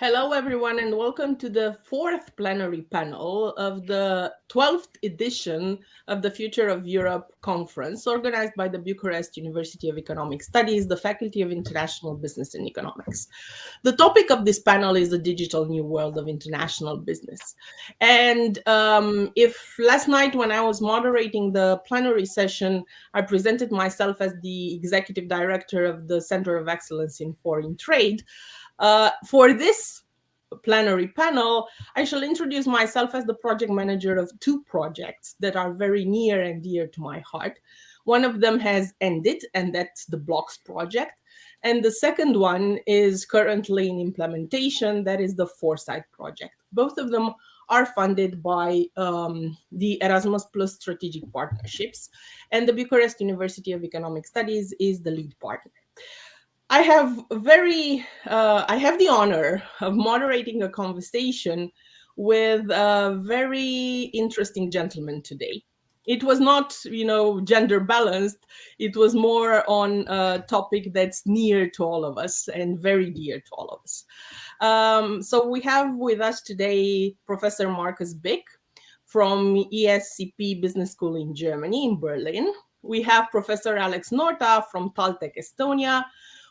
Hello, everyone, and welcome to the fourth plenary panel of the 12th edition of the Future of Europe conference, organized by the Bucharest University of Economic Studies, the Faculty of International Business and Economics. The topic of this panel is the digital new world of international business. And if last night when I was moderating the plenary session, I presented myself as the executive director of the Center of Excellence in Foreign Trade, for this plenary panel, I shall introduce myself as the project manager of two projects that are very near and dear to my heart. One of them has ended, and that's the Blocks project. And the second one is currently in implementation, that is the Foresight project. Both of them are funded by the Erasmus Plus Strategic Partnerships, and the Bucharest University of Economic Studies is the lead partner. I have the honor of moderating a conversation with a very interesting gentleman today. It was not, gender balanced. It was more on a topic that's near to all of us and very dear to all of us. So we have with us today Professor Markus BICK from ESCP Business School in Germany, in Berlin. We have Professor Alex NORTA from Taltech, Estonia.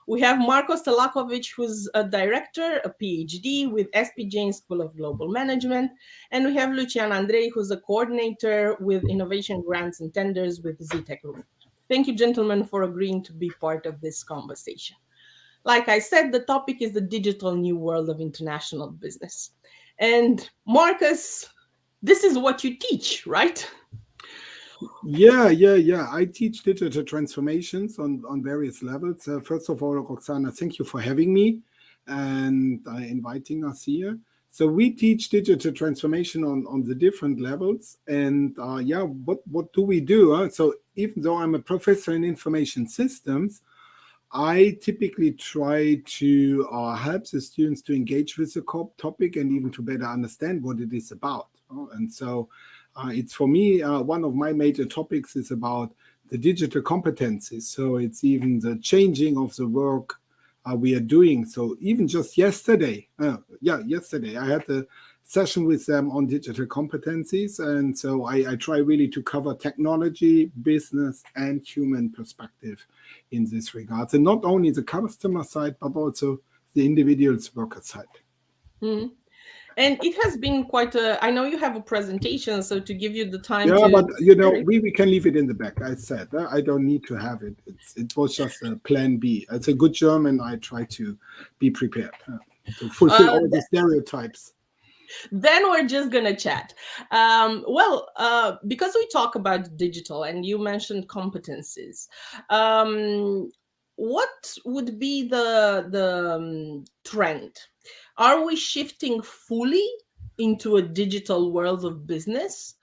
We have Marko SELAKOVIC, who's a director, a Ph.D. with Jain School of Global Management. And we have Lucian ANDREI, who's a coordinator with Innovation Grants and Tenders with Zitec. Thank you, gentlemen, for agreeing to be part of this conversation. Like I said, the topic is the digital new world of international business. And Markus, this is what you teach, right? Yeah. I teach digital transformations on various levels. First of all, Roxana, thank you for having me and inviting us here. So we teach digital transformation on the different levels. And what do we do? So even though I'm a professor in information systems, I typically try to help the students to engage with the topic and even to better understand what it is about. And so it's for me, one of my major topics is about the digital competencies. So it's even the changing of the work we are doing. So even just yesterday, I had a session with them on digital competencies. And so I try really to cover technology, business, and human perspective in this regard. And not only the customer side, but also the individual's worker side. Mm-hmm. And it has been quite I know you have a presentation, so to give you the time but we can leave it in the back. I said, I don't need to have it. It was just a plan B. It's a good German. I try to be prepared to fulfill all the stereotypes. Then we're just going to chat. Because we talk about digital and you mentioned competencies, what would be the trend? Are we shifting fully into a digital world of business?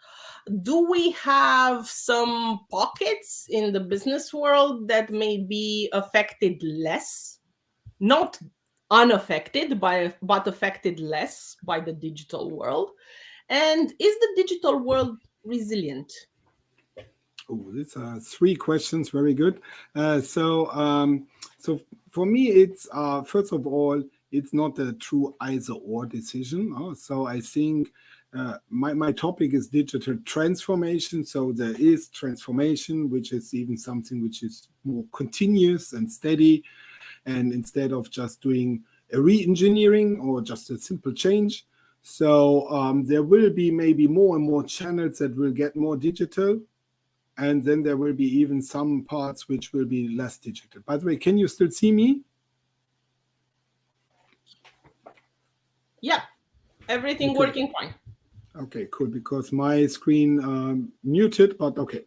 Do we have some pockets in the business world that may be affected less, not unaffected but affected less by the digital world? And is the digital world resilient? Oh, these are three questions. Very good. So for me, it's first of all, it's not a true either-or decision. So I think my topic is digital transformation. So there is transformation, which is even something which is more continuous and steady. And instead of just doing a re-engineering or just a simple change. So there will be maybe more and more channels that will get more digital. And then there will be even some parts which will be less digital. By the way, can you still see me? Yeah, everything okay. Working fine. Okay, cool, because my screen muted, but okay.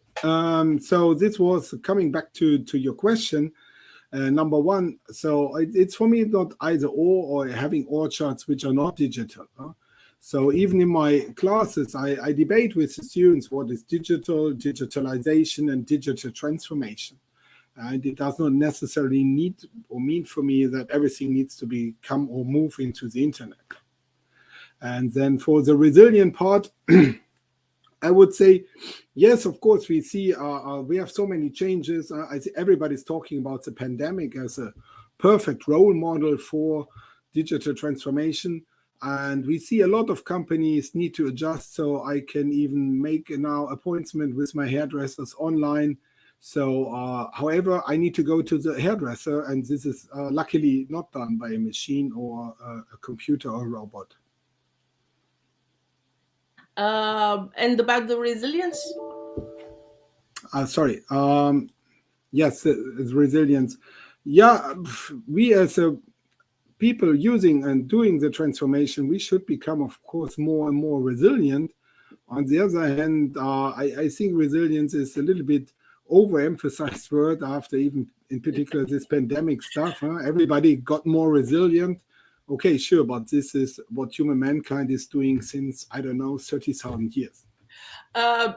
So this was coming back to your question. Number one, so it's for me not either or having orchards which are not digital. So even in my classes, I debate with the students what is digital, digitalization, and digital transformation. And it does not necessarily need or mean for me that everything needs to become or move into the internet. And then for the resilient part, I would say, yes, of course, we see we have so many changes. I think everybody's talking about the pandemic as a perfect role model for digital transformation. And we see a lot of companies need to adjust. So I can even make now appointment with my hairdressers online. So, however, I need to go to the hairdresser, and this is luckily not done by a machine or a computer or a robot. And about the resilience? Sorry. Yes, resilience. Yeah, we as a people using and doing the transformation, we should become, of course, more and more resilient. On the other hand, I think resilience is a little bit overemphasized word after even in particular this pandemic stuff. Everybody got more resilient. Okay, sure, but this is what human mankind is doing since, I don't know, 30,000 years.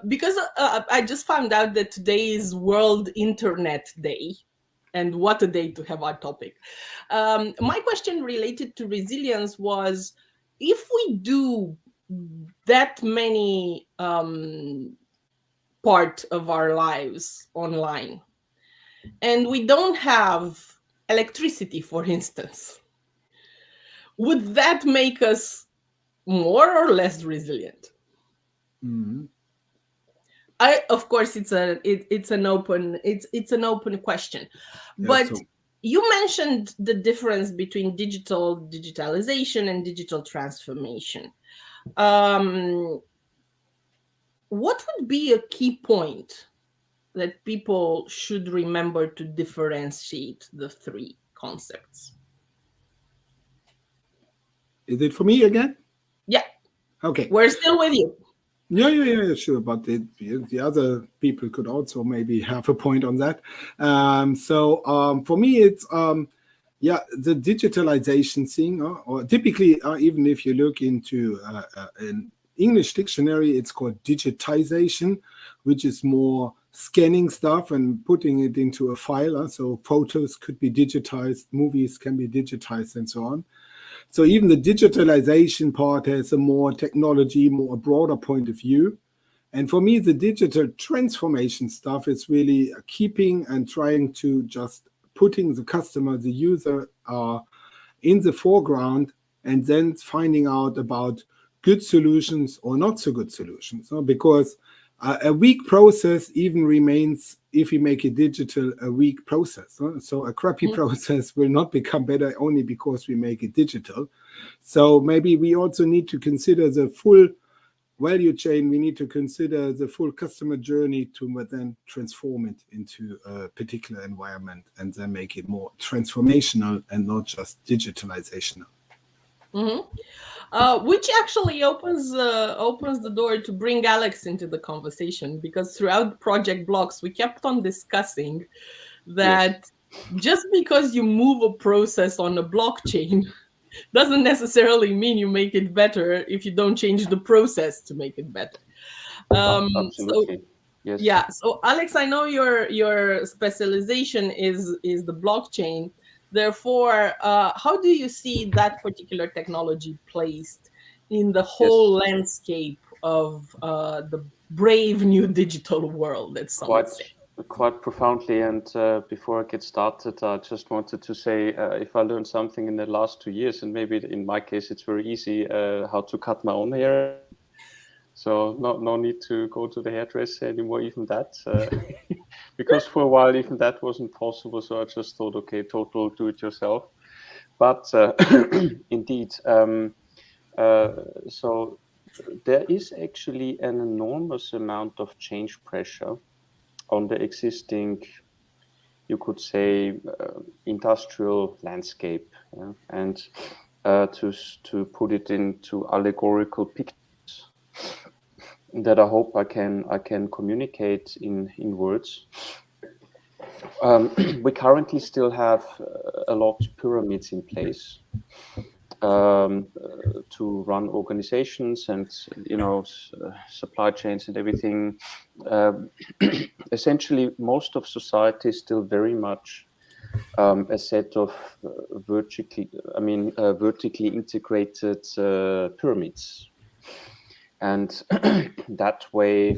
Because I just found out that today is World Internet Day. And what a day to have our topic. My question related to resilience was, if we do that many part of our lives online, and we don't have electricity, for instance, would that make us more or less resilient? Mm-hmm. Of course, it's an open question, but so. You mentioned the difference between digitalization and digital transformation. What would be a key point that people should remember to differentiate the three concepts? Is it for me again? Yeah. Okay. We're still with you. Yeah, sure. But the other people could also maybe have a point on that. For me, it's the digitalization thing, or typically, even if you look into an English dictionary, it's called digitization, which is more scanning stuff and putting it into a file. So photos could be digitized, movies can be digitized, and so on. So even the digitalization part has a more technology, more broader point of view. And for me, the digital transformation stuff is really keeping and trying to just putting the customer, the user in the foreground, and then finding out about good solutions or not so good solutions. Because a weak process even remains, if you make it digital, a weak process. So a crappy process will not become better only because we make it digital. So maybe we also need to consider the full value chain. We need to consider the full customer journey to then transform it into a particular environment and then make it more transformational and not just digitalizational. Which actually opens the door to bring Alex into the conversation, because throughout the project blocks, we kept on discussing that just because you move a process on a blockchain doesn't necessarily mean you make it better if you don't change the process to make it better. Absolutely. Yes. Yeah. So Alex, I know your specialization is the blockchain. Therefore, how do you see that particular technology placed in the whole landscape of the brave new digital world that some would say? Quite profoundly. And before I get started, I just wanted to say, if I learned something in the last 2 years, and maybe in my case, it's very easy how to cut my own hair. So no need to go to the hairdresser anymore, even that, because for a while even that wasn't possible. So I just thought, okay, total do-it-yourself. But indeed, so there is actually an enormous amount of change pressure on the existing, you could say, industrial landscape, and to put it into allegorical pictures that I hope I can communicate in words. We currently still have a lot of pyramids in place to run organizations and supply chains and everything. Essentially, most of society is still very much a set of vertically integrated pyramids. And that way,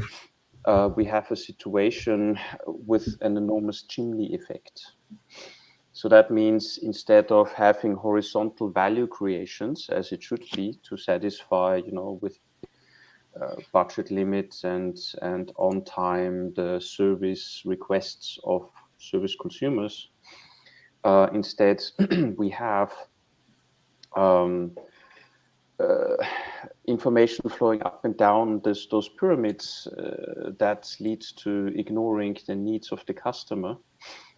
we have a situation with an enormous chimney effect. So that means instead of having horizontal value creations, as it should be, to satisfy, with budget limits and on time the service requests of service consumers, instead we have information flowing up and down those pyramids that leads to ignoring the needs of the customer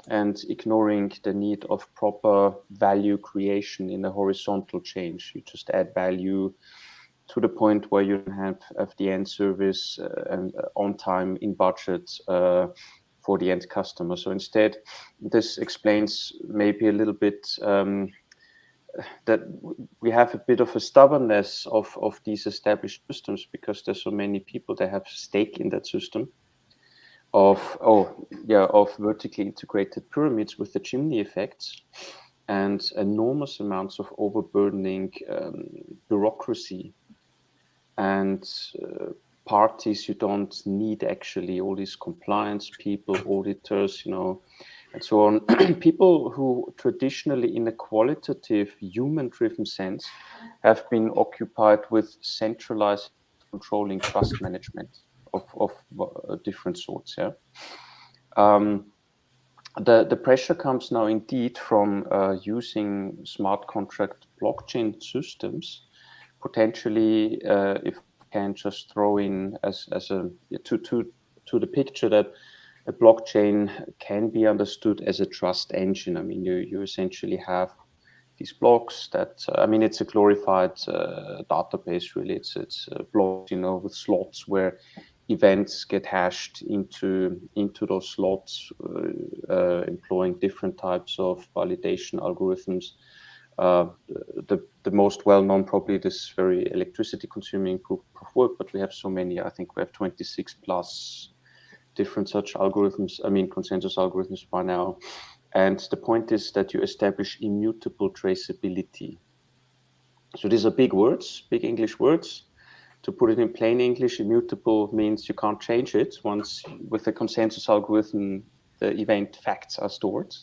and ignoring the need of proper value creation in a horizontal change. You just add value to the point where you have the end service and on time, in budget for the end customer. So instead, this explains maybe a little bit that we have a bit of a stubbornness of these established systems, because there's so many people that have stake in that system of vertically integrated pyramids with the chimney effects and enormous amounts of overburdening bureaucracy and parties you don't need, actually, all these compliance people, auditors, and so on. People who traditionally, in a qualitative, human-driven sense, have been occupied with centralized controlling trust management of different sorts. Yeah. The pressure comes now indeed from using smart contract blockchain systems. Potentially, if we can just throw in to the picture that a blockchain can be understood as a trust engine. I mean, you essentially have these blocks that, it's a glorified database, really. It's blocks, with slots where events get hashed into those slots, employing different types of validation algorithms. The most well-known, probably, this very electricity-consuming proof of work, but we have so many. I think we have 26 plus different such algorithms, consensus algorithms by now. And the point is that you establish immutable traceability. So these are big words, big English words. To put it in plain English, immutable means you can't change it. Once with a consensus algorithm, the event facts are stored.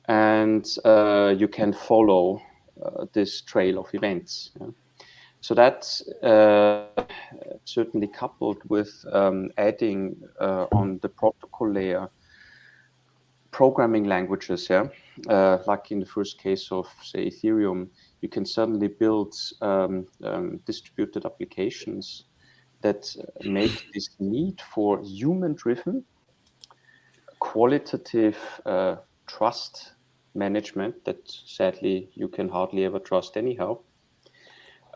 And you can follow this trail of events. Yeah. So that's certainly coupled with adding on the protocol layer programming languages. Yeah, like in the first case of, say, Ethereum, you can suddenly build distributed applications that make this need for human-driven, qualitative trust management that sadly you can hardly ever trust anyhow.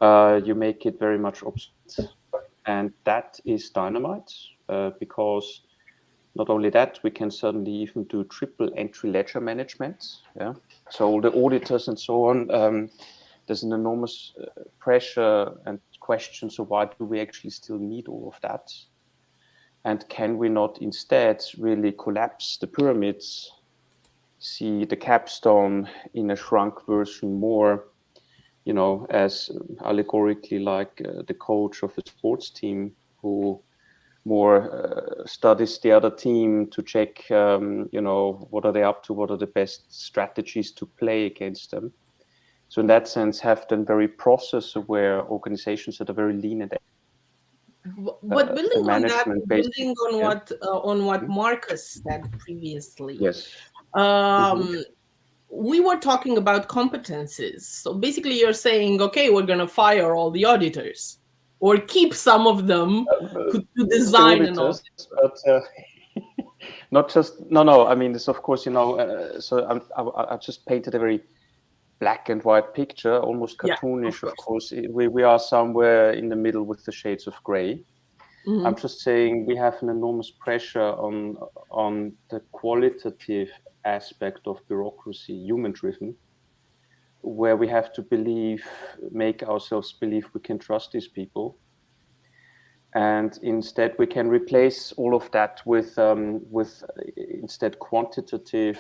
You make it very much obsolete, and that is dynamite, because not only that, we can suddenly even do triple entry ledger management. Yeah, so all the auditors and so on. There's an enormous pressure and question. So why do we actually still need all of that? And can we not instead really collapse the pyramids, see the capstone in a shrunk version more, as allegorically like the coach of a sports team who more studies the other team to check, what are they up to, what are the best strategies to play against them. So in that sense, have then very process-aware organizations that are very lean and but building on that, building on what Markus said previously. Yes. We were talking about competencies. So basically you're saying, okay, we're going to fire all the auditors or keep some of them to design and all. But not just, no. I mean, this, of course, so I just painted a very black and white picture, almost cartoonish, of course. We are somewhere in the middle with the shades of gray. Mm-hmm. I'm just saying we have an enormous pressure on the qualitative aspect of bureaucracy, human-driven, where we have to make ourselves believe we can trust these people. And instead we can replace all of that with instead quantitative,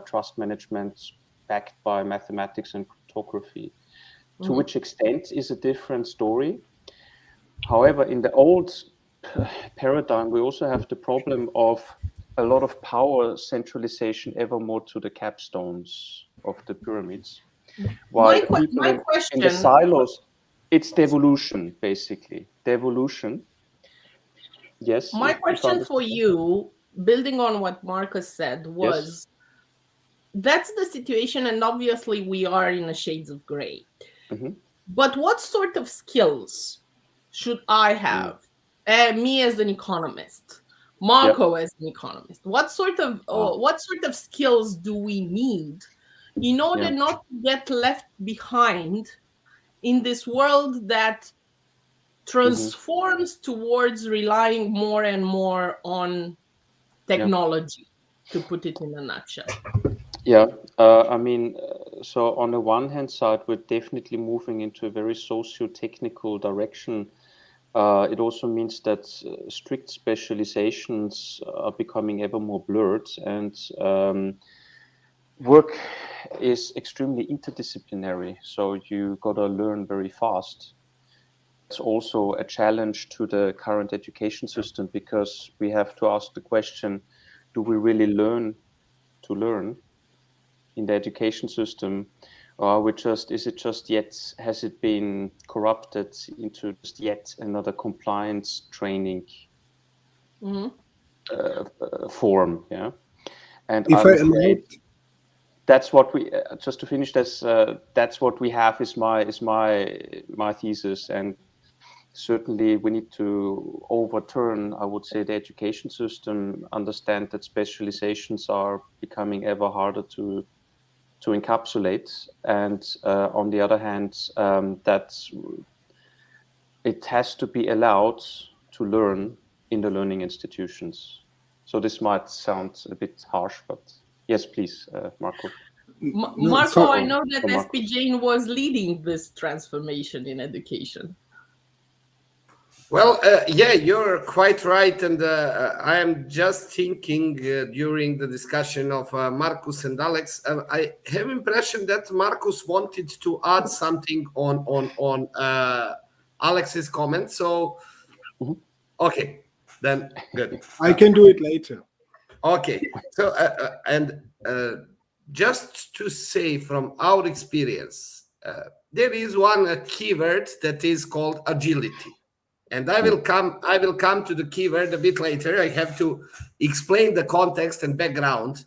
trust management backed by mathematics and cryptography. Mm-hmm. To which extent is a different story. However, in the old paradigm, we also have the problem of a lot of power centralization ever more to the capstones of the pyramids. While people in the silos, it's devolution, basically. Devolution. Yes. My question for you, building on what Markus said, was that's the situation, and obviously we are in a shades of gray. But what sort of skills should I have? Me as an economist, Marko as an economist. What sort of skills do we need in order not to get left behind in this world that transforms towards relying more and more on technology, to put it in a nutshell? I mean, so on the one hand side, we're definitely moving into a very socio-technical direction. It also means that strict specializations are becoming ever more blurred, and work is extremely interdisciplinary. So you gotta learn very fast. It's also a challenge to the current education system, because we have to ask the question, do we really learn to learn in the education system, or has it been corrupted into just yet another compliance training form? And if I allowed, that's what we just to finish this. That's what we have is my thesis, and certainly we need to overturn, I would say, the education system, understand that specializations are becoming ever harder to encapsulate, and on the other hand, that it has to be allowed to learn in the learning institutions. So this might sound a bit harsh, but yes, please, Marko. Marko, I know that SP Jain was leading this transformation in education. Well, you're quite right. And I am just thinking during the discussion of Markus and Alex, I have impression that Markus wanted to add something on Alex's comment. So, okay, then good. I can do it later. Okay, so just to say from our experience, there is one keyword that is called agility. And I will come to the keyword a bit later. I have to explain the context and background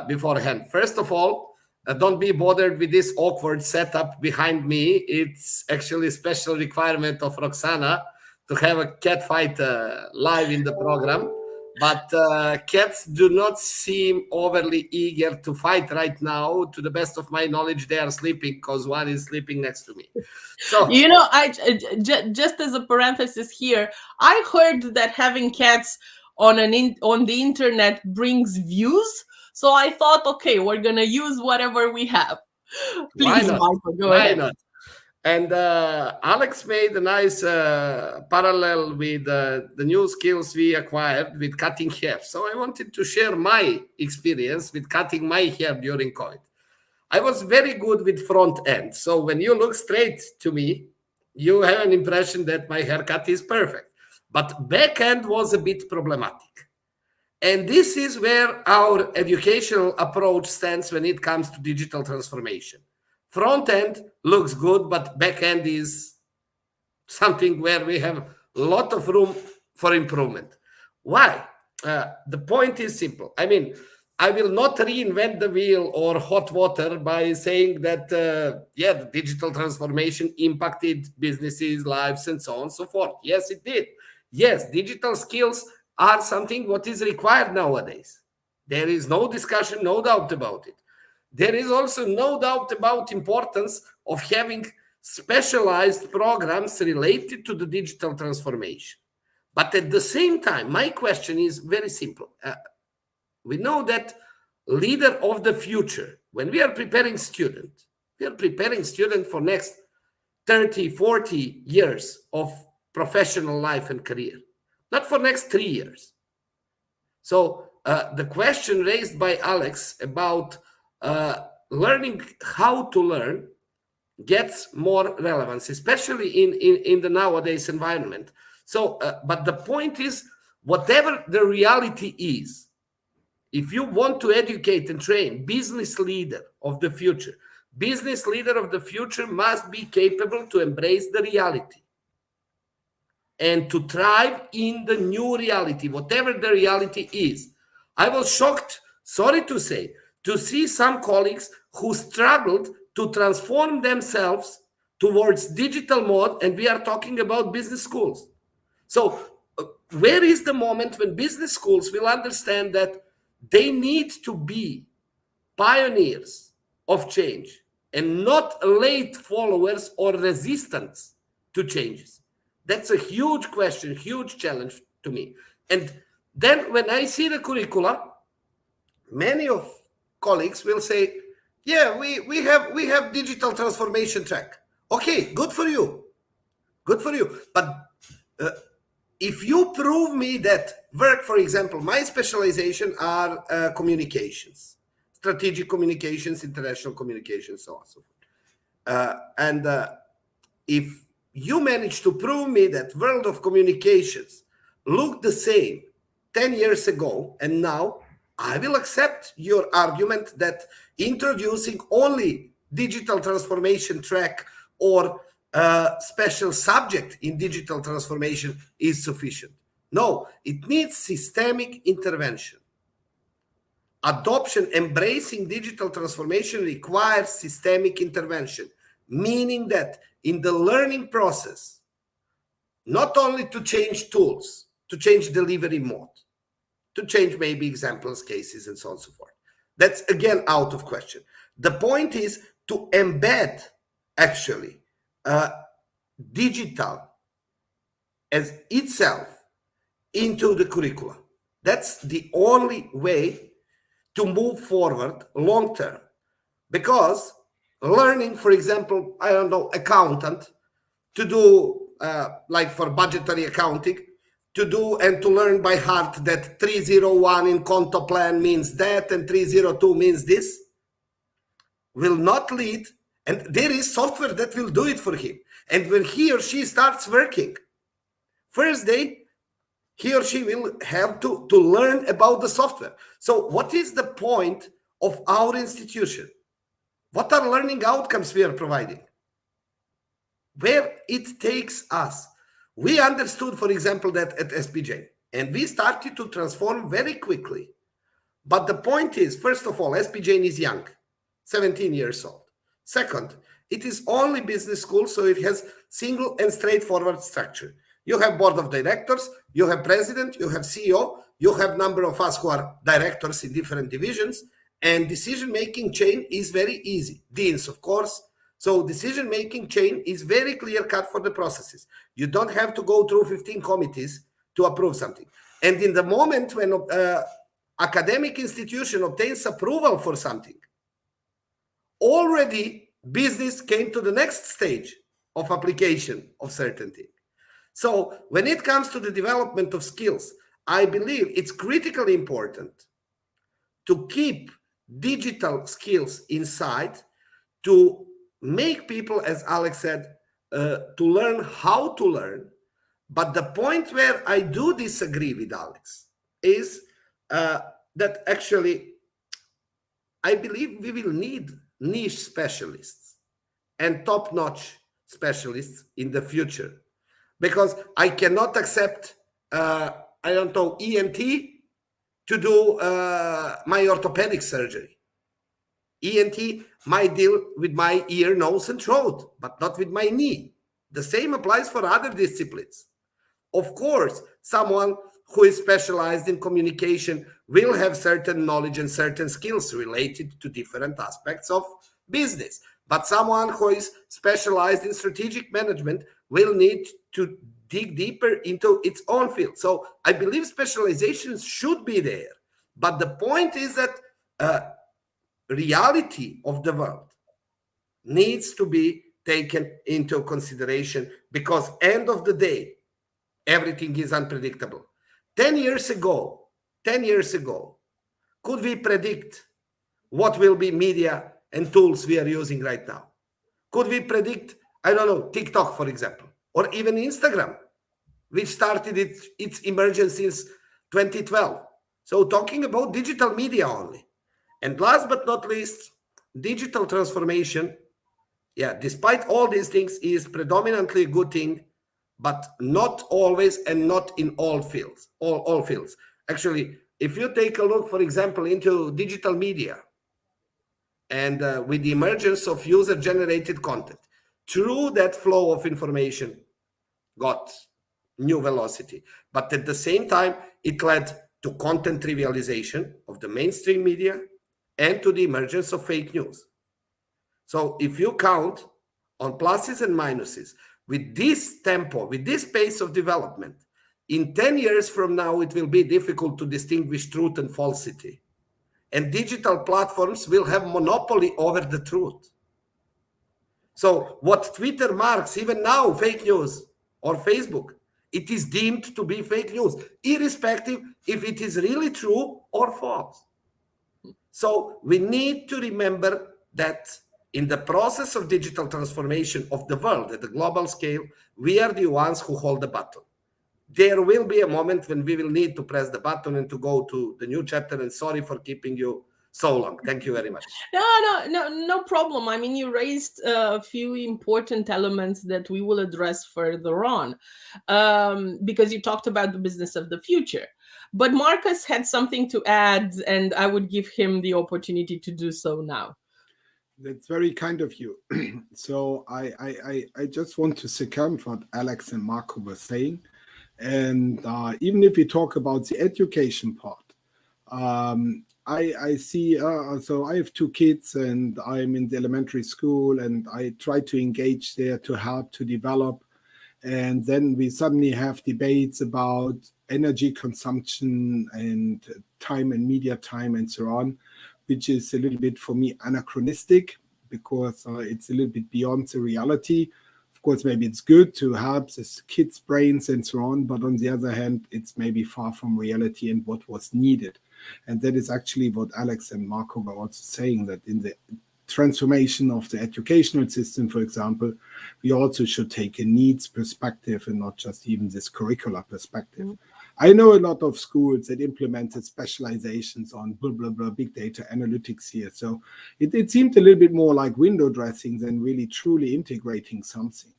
beforehand. First of all, don't be bothered with this awkward setup behind me. It's actually a special requirement of Roxana to have a cat fight live in the program. But cats do not seem overly eager to fight right now. To the best of my knowledge, they are sleeping because one is sleeping next to me. So I just as a parenthesis here, I heard that having cats on the internet brings views. So I thought, okay, we're gonna use whatever we have. Please, Marko, go ahead. Why not? And Alex made a nice parallel with the new skills we acquired with cutting hair. So I wanted to share my experience with cutting my hair during COVID. I was very good with front end. So when you look straight to me, you have an impression that my haircut is perfect. But back end was a bit problematic. And this is where our educational approach stands when it comes to digital transformation. Front end looks good, but back end is something where we have a lot of room for improvement. Why? The point is simple. I mean, I will not reinvent the wheel or hot water by saying that, the digital transformation impacted businesses, lives, and so on and so forth. Yes, it did. Yes, digital skills are something what is required nowadays. There is no discussion, no doubt about it. There is also no doubt about the importance of having specialized programs related to the digital transformation. But at the same time, my question is very simple. We know that leader of the future, when we are preparing students, we are preparing students for next 30, 40 years of professional life and career, not for next 3 years. So the question raised by Alex about learning how to learn gets more relevance, especially in the nowadays environment. So, but the point is, whatever the reality is, if you want to educate and train business leader of the future, business leader of the future must be capable to embrace the reality and to thrive in the new reality, whatever the reality is. I was shocked, sorry to say, to see some colleagues who struggled to transform themselves towards digital mode, and we are talking about business schools. So where is the moment when business schools will understand that they need to be pioneers of change and not late followers or resistance to changes? That's a huge question, huge challenge to me. And then when I see the curricula, many of colleagues will say, yeah, we have digital transformation track. Okay, good for you. Good for you. But if you prove me that work, for example, my specialization are communications, strategic communications, international communications, so on and so forth. If you manage to prove me that world of communications looked the same 10 years ago and now, I will accept your argument that introducing only digital transformation track or special subject in digital transformation is sufficient. No, it needs systemic intervention. Adoption, embracing digital transformation requires systemic intervention, meaning that in the learning process, not only to change tools, to change delivery mode, to change maybe examples, cases, and so on and so forth. That's again out of question. The point is to embed actually digital as itself into the curricula. That's the only way to move forward long term. Because learning, for example, I don't know, accountant to do like for budgetary accounting, to do and to learn by heart that 301 in Conto plan means that and 302 means this, will not lead. And there is software that will do it for him. And when he or she starts working, first day, he or she will have to learn about the software. So what is the point of our institution? What are learning outcomes we are providing? Where it takes us. We understood, for example, that at SPJ, and we started to transform very quickly. But the point is, first of all, SPJ is young, 17 years old. Second, it is only business school, so it has single and straightforward structure. You have board of directors, you have president, you have CEO, you have number of us who are directors in different divisions, and decision-making chain is very easy. Deans, of course. So decision-making chain is very clear-cut for the processes. You don't have to go through 15 committees to approve something. And in the moment when academic institution obtains approval for something, already business came to the next stage of application of certain thing. So when it comes to the development of skills, I believe it's critically important to keep digital skills inside, to make people, as Alex said, to learn how to learn. But the point where I do disagree with Alex is that actually I believe we will need niche specialists and top-notch specialists in the future. Because I cannot accept, I don't know, ENT to do my orthopedic surgery. ENT might deal with my ear, nose, and throat, but not with my knee. The same applies for other disciplines. Of course, someone who is specialized in communication will have certain knowledge and certain skills related to different aspects of business. But someone who is specialized in strategic management will need to dig deeper into its own field. So I believe specializations should be there. But the point is that reality of the world needs to be taken into consideration, because end of the day, everything is unpredictable. 10 years ago, could we predict what will be media and tools we are using right now? Could we predict, I don't know, TikTok, for example, or even Instagram? which started its emergence since 2012. So talking about digital media only. And last but not least, digital transformation, despite all these things, is predominantly a good thing, but not always and not in all fields, all fields. Actually, if you take a look, for example, into digital media, and with the emergence of user-generated content, through that flow of information got new velocity. But at the same time, it led to content trivialization of the mainstream media and to the emergence of fake news. So if you count on pluses and minuses, with this tempo, with this pace of development, in 10 years from now, it will be difficult to distinguish truth and falsity. And digital platforms will have monopoly over the truth. So what Twitter marks, even now, fake news, or Facebook, it is deemed to be fake news, irrespective if it is really true or false. So we need to remember that in the process of digital transformation of the world at the global scale, we are the ones who hold the button. There will be a moment when we will need to press the button and to go to the new chapter. And sorry for keeping you so long. Thank you very much. No problem. I mean, you raised a few important elements that we will address further on, because you talked about the business of the future. But Markus had something to add, and I would give him the opportunity to do so now. That's very kind of you. So I just want to second what Alex and Marko were saying. And even if we talk about the education part, I see, so I have two kids and I'm in the elementary school and I try to engage there to help to develop. And then we suddenly have debates about energy consumption and time and media time and so on, which is a little bit for me anachronistic because it's a little bit beyond the reality. Of course, maybe it's good to help the kids' brains and so on, but on the other hand, it's maybe far from reality and what was needed. And that is actually what Alex and Marko were also saying, that in the transformation of the educational system, for example, we also should take a needs perspective and not just even this curricular perspective. Mm-hmm. I know a lot of schools that implemented specializations on blah, blah, blah, big data analytics here. So it seemed a little bit more like window dressing than really truly integrating something.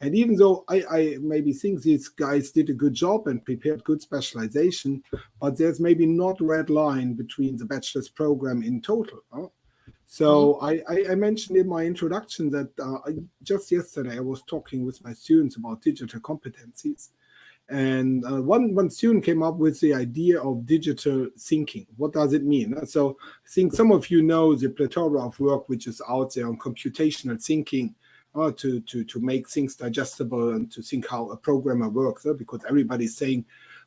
And even though I maybe think these guys did a good job and prepared good specialization, but there's maybe not a red line between the bachelor's program in total. Huh? So I mentioned in my introduction that just yesterday I was talking with my students about digital competencies. And one student came up with the idea of digital thinking. What does it mean? So I think some of you know the plethora of work which is out there on computational thinking to make things digestible and to think how a programmer works. Because everybody's saying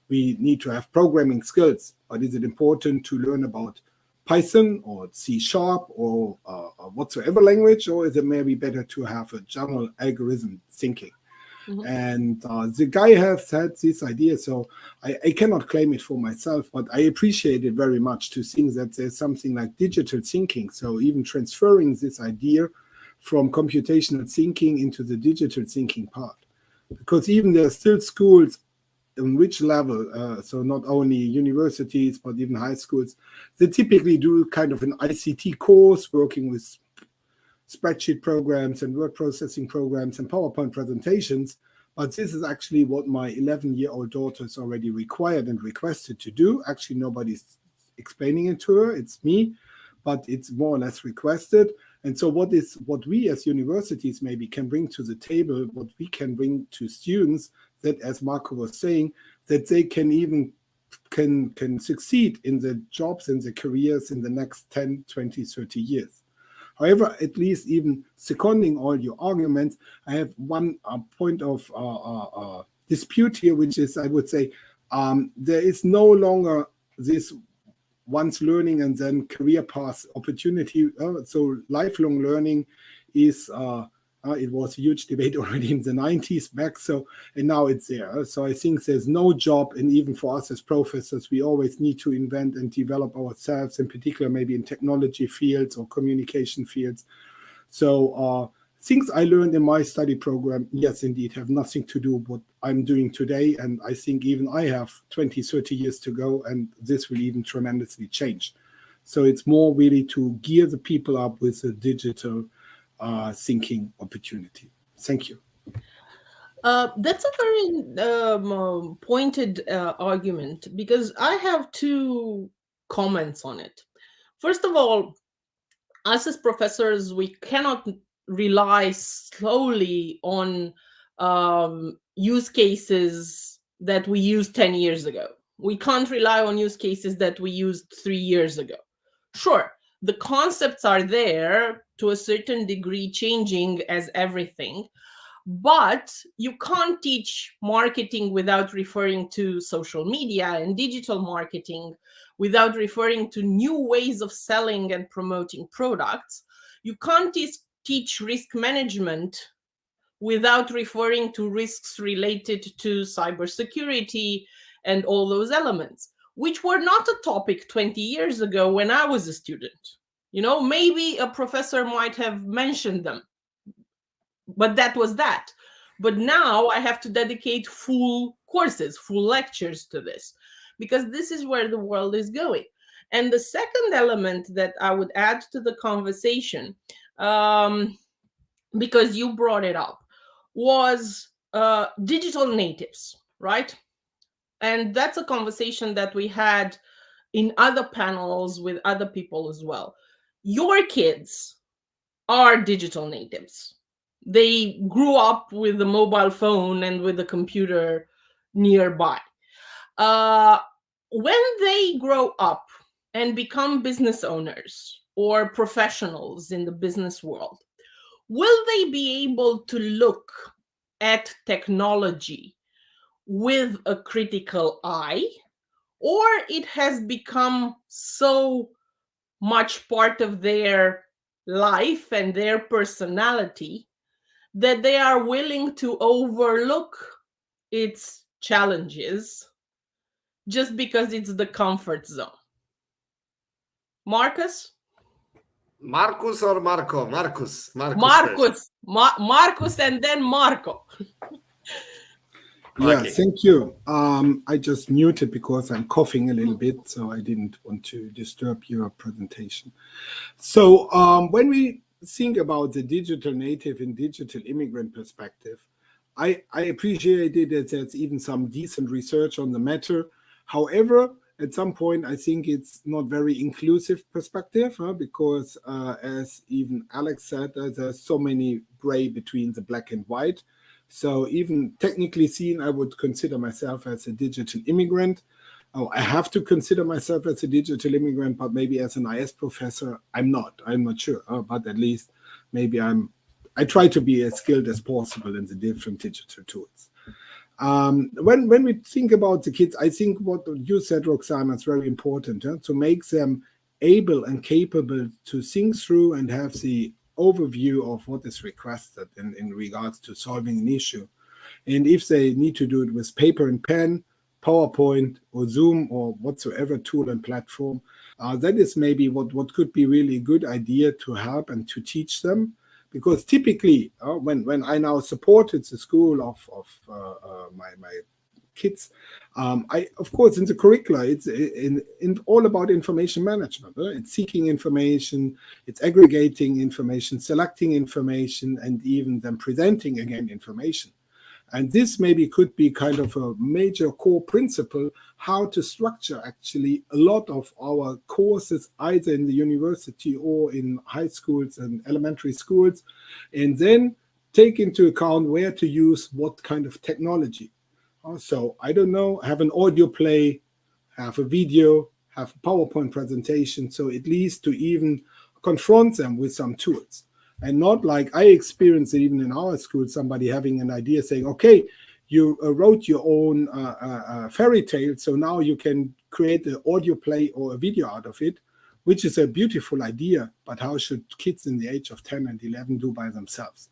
we need to have programming skills. But is it important to learn about Python or C# or whatsoever language? Or is it maybe better to have a general algorithm thinking? Mm-hmm. And the guy has had this idea, so I cannot claim it for myself, but I appreciate it very much to think that there's something like digital thinking. So even transferring this idea from computational thinking into the digital thinking part, because even there are still schools in which level, so not only universities, but even high schools, they typically do kind of an ICT course working with spreadsheet programs and word processing programs and PowerPoint presentations. But this is actually what my 11-year-old daughter is already required and requested to do. Actually, nobody's explaining it to her. It's me, but it's more or less requested. And so what we as universities maybe can bring to the table, what we can bring to students, that, as Marko was saying, that they can even can succeed in the jobs and the careers in the next 10, 20, 30 years. However, at least even seconding all your arguments, I have one point of dispute here, which is, I would say, there is no longer this once learning and then career path opportunity. So lifelong learning is, it was a huge debate already in the 90s back, and now it's there. So I think there's no job, and even for us as professors, we always need to invent and develop ourselves, in particular maybe in technology fields or communication fields. So I things I learned in my study program, yes, indeed, have nothing to do with what I'm doing today. And I think even I have 20, 30 years to go, and this will even tremendously change. So it's more really to gear the people up with a digital thinking opportunity. Thank you. That's a very pointed argument, because I have two comments on it. First of all, us as professors, we cannot rely solely on use cases that we used 10 years ago. We can't rely on use cases that we used 3 years ago. Sure, the concepts are there to a certain degree, changing as everything, but you can't teach marketing without referring to social media and digital marketing, without referring to new ways of selling and promoting products. You can't teach risk management without referring to risks related to cybersecurity and all those elements, which were not a topic 20 years ago when I was a student. You know, maybe a professor might have mentioned them, but that was that. But now I have to dedicate full courses, full lectures to this, because this is where the world is going. And the second element that I would add to the conversation, because you brought it up, was digital natives, right? And that's a conversation that we had in other panels with other people as well. Your kids are digital natives. They grew up with a mobile phone and with a computer nearby. When they grow up and become business owners or professionals in the business world, will they be able to look at technology with a critical eye, or it has become so much part of their life and their personality that they are willing to overlook its challenges just because it's the comfort zone? Markus? Markus or Marko? Markus. Markus and then Marko. Yeah, Okay. thank you. I just muted because I'm coughing a little bit, so I didn't want to disturb your presentation. So when we think about the digital native and digital immigrant perspective, I appreciated that there's even some decent research on the matter. However, at some point, I think it's not very inclusive perspective, because as even Alex said, there's so many gray between the black and white. So even technically seen, I would consider myself as a digital immigrant. Oh, I have to consider myself as a digital immigrant, but maybe as an IS professor, I'm not sure. But at least maybe I try to be as skilled as possible in the different digital tools. When we think about the kids, I think what you said, Roxana, is very important, to make them able and capable to think through and have the overview of what is requested in regards to solving an issue. And if they need to do it with paper and pen, PowerPoint or Zoom or whatsoever tool and platform, that is maybe what could be really a good idea to help and to teach them. Because typically, when I now supported the school of my kids, of course, in the curricula, it's in all about information management. It's seeking information, it's aggregating information, selecting information, and even then presenting again information. And this maybe could be kind of a major core principle, how to structure actually a lot of our courses, either in the university or in high schools and elementary schools, and then take into account where to use what kind of technology. So, I don't know, have an audio play, have a video, have a PowerPoint presentation, so at least to even confront them with some tools. And not like I experienced it even in our school, somebody having an idea saying, okay, you wrote your own fairy tale, so now you can create an audio play or a video out of it, which is a beautiful idea, but how should kids in the age of 10 and 11 do by themselves?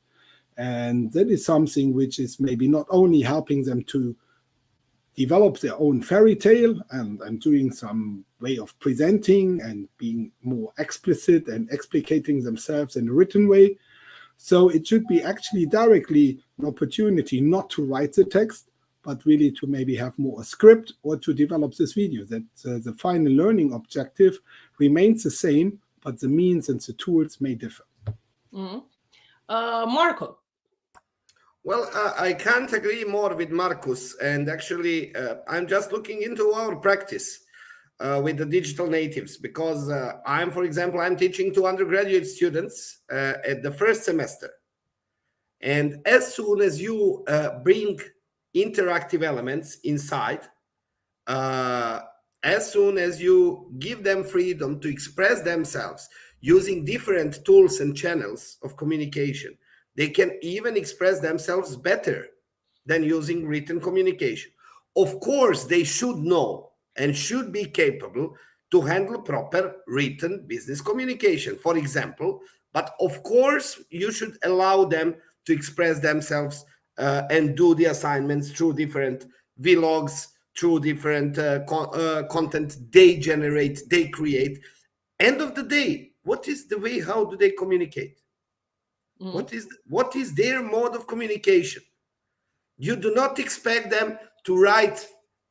And that is something which is maybe not only helping them to develop their own fairy tale and doing some way of presenting and being more explicit and explicating themselves in a written way. So it should be actually directly an opportunity not to write the text, but really to maybe have more a script or to develop this video. That the final learning objective remains the same, but the means and the tools may differ. Marko. Well, I can't agree more with Markus. And actually, I'm just looking into our practice with the digital natives, because for example, I'm teaching to undergraduate students at the first semester. And as soon as you bring interactive elements inside, as soon as you give them freedom to express themselves using different tools and channels of communication, they can even express themselves better than using written communication. Of course, they should know and should be capable to handle proper written business communication, for example. But of course, you should allow them to express themselves and do the assignments through different vlogs, through different content they generate, they create. End of the day, what is the way? How do they communicate? What is their mode of communication? You do not expect them to write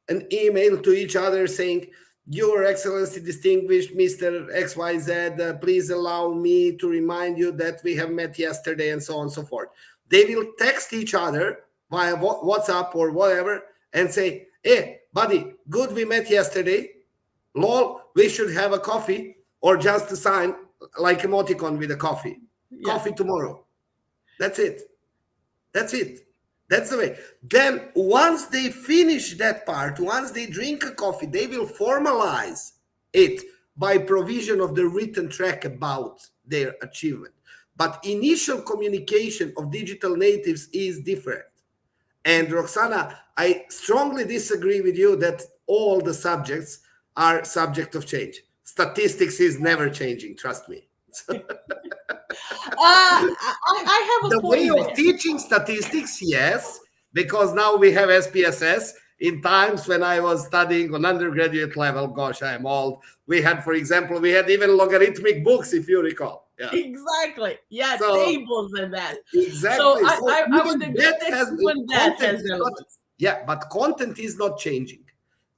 an email to each other saying, "Your Excellency, distinguished Mr. XYZ, please allow me to remind you that we have met yesterday," and so on and so forth. They will text each other via WhatsApp or whatever and say, "Hey, buddy, good we met yesterday. Lol, we should have a coffee," or just a sign like emoticon with a coffee. Yeah. Coffee tomorrow. That's it. That's it. That's the way. Then once they finish that part, once they drink a coffee, they will formalize it by provision of the written track about their achievement. But initial communication of digital natives is different. And Roxana, I strongly disagree with you that all the subjects are subject of change. Statistics is never changing, trust me. I have a the point way there. of teaching statistics, yes, because now we have SPSS. In times when I was studying on undergraduate level, gosh, I'm old. We had, for example, we had even logarithmic books, if you recall. Yeah. Exactly. Yeah, so, tables and that. Exactly. So I would agree that has relevance. Yeah, but content is not changing.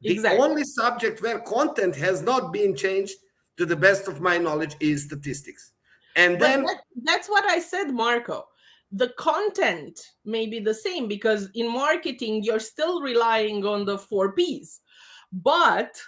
Exactly. The only subject where content has not been changed, to the best of my knowledge, is statistics. And then that's what I said, Marko. The content may be the same because in marketing, you're still relying on the 4 Ps, but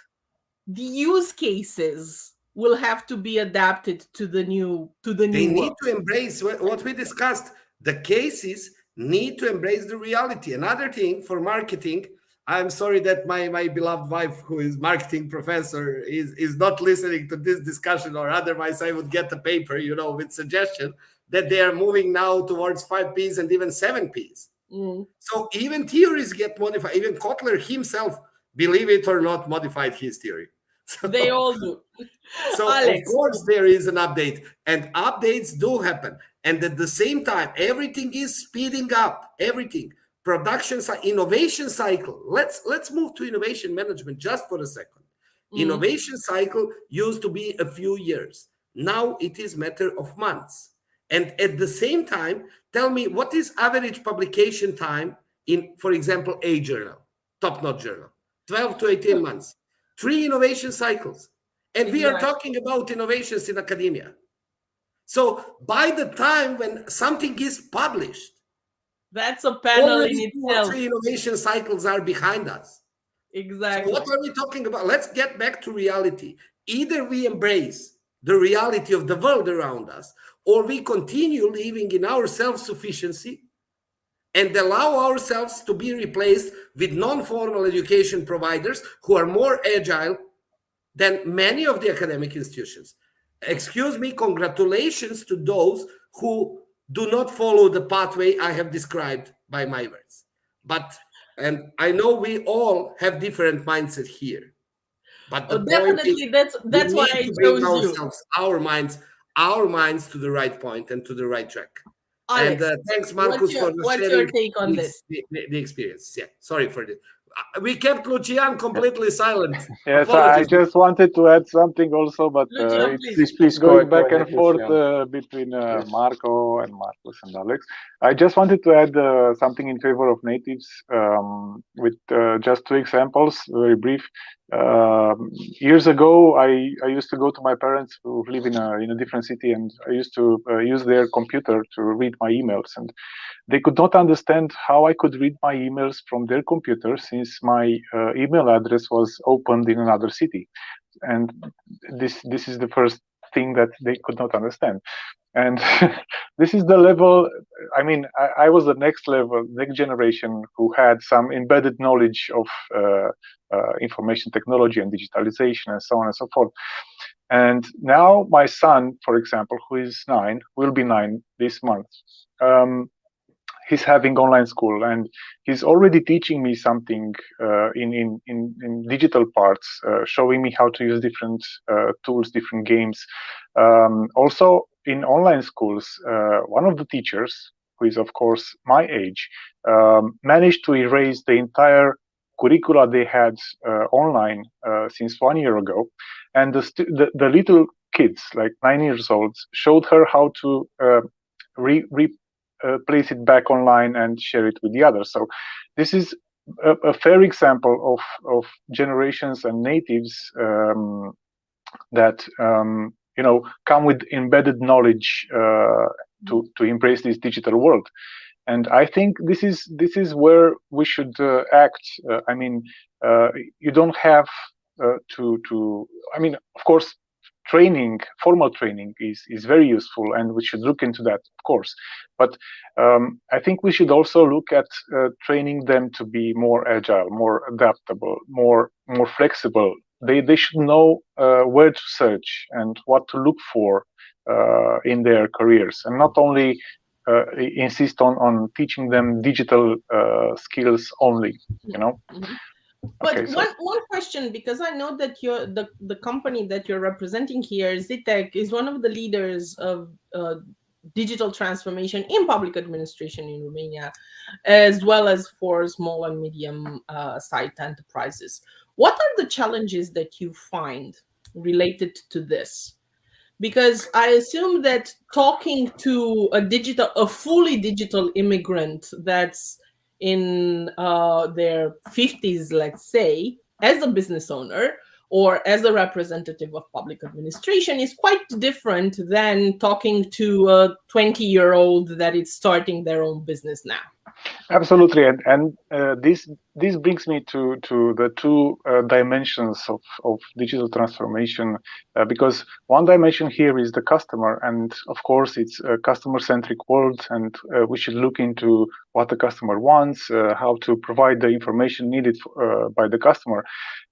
the use cases will have to be adapted to the new They need world. to embrace what we discussed. The cases need to embrace the reality. Another thing for marketing, I'm sorry that my beloved wife, who is marketing professor, is not listening to this discussion, or otherwise I would get a paper, with suggestion that they are moving now towards 5 Ps and even 7 Ps. So even theories get modified. Even Kotler himself, believe it or not, modified his theory. So, they all do. So Alex, of course there is an update, and updates do happen. And at the same time, everything is speeding up. Everything. Production, innovation cycle. Let's move to innovation management just for a second. Innovation cycle used to be a few years. Now it is matter of months. And at the same time, tell me, what is average publication time in, for example, a journal, top-notch journal? 12 to 18 months. 3 innovation cycles. And we are talking about innovations in academia. So by the time when something is published, that's a panel in itself. 3 innovation cycles are behind us. Exactly. So what are we talking about? Let's get back to reality. Either we embrace the reality of the world around us, or we continue living in our self-sufficiency and allow ourselves to be replaced with non-formal education providers who are more agile than many of the academic institutions. Excuse me, congratulations to those who do not follow the pathway I have described by my words. And I know we all have different mindset here. But the definitely, that's why I chose you. Our minds to the right point and to the right track. Alex, and thanks, Markus, for sharing your take on this? The experience. Yeah, sorry for this. we kept Lucian completely silent. Yes, Apologies. I just wanted to add something also, but Lucian, it's Please going go back and ahead, forth Lucian. between Marko and Markus and Alex. I just wanted to add something in favor of natives with just 2 examples, very brief. Years ago, I used to go to my parents who live in a different city, and I used to use their computer to read my emails, and they could not understand how I could read my emails from their computer, since my email address was opened in another city, and this is the first thing that they could not understand. And this is the level. I mean, I was the next generation who had some embedded knowledge of information technology and digitalization and so on and so forth. And now my son, for example, who is 9, will be 9 this month. He's having online school, and he's already teaching me something in digital parts, showing me how to use different tools, different games. Also, in online schools, one of the teachers, who is of course my age, managed to erase the entire curricula they had online since 1 year ago, and the little kids, like 9 years old, showed her how to place it back online and share it with the others. So this is a fair example of generations and natives that come with embedded knowledge to embrace this digital world. And I think this is where we should act. I mean, you don't have to. I mean, of course, formal training is very useful, and we should look into that, of course. But I think we should also look at training them to be more agile, more adaptable, more flexible. They should know where to search and what to look for in their careers, and not only insist on teaching them digital skills only. But okay, so one question, because I know that the company that you're representing here, Zitec, is one of the leaders of digital transformation in public administration in Romania, as well as for small and medium sized enterprises. What are the challenges that you find related to this? Because I assume that talking to a fully digital immigrant that's in their 50s, let's say, as a business owner or as a representative of public administration is quite different than talking to a 20-year-old that is starting their own business now. Absolutely, and this brings me to the 2 dimensions of digital transformation, because one dimension here is the customer, and of course it's a customer-centric world, and we should look into what the customer wants, how to provide the information needed by the customer.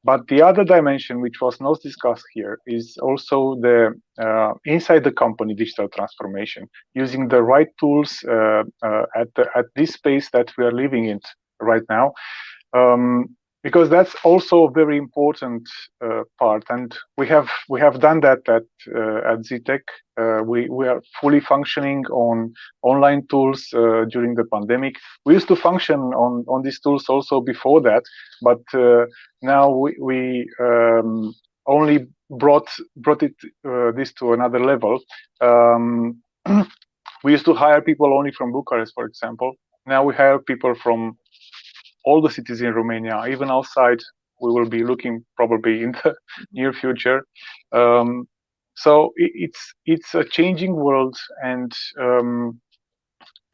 But the other dimension, which was not discussed here, is also the inside the company digital transformation, using the right tools at this space that we are living in right now, because that's also a very important part, and we have done that at Zitec. We are fully functioning on online tools during the pandemic. We used to function on these tools also before that, but now we only brought this to another level. We used to hire people only from Bucharest, for example. Now we hire people from all the cities in Romania, even outside. We will be looking probably in the near future. So it's a changing world, and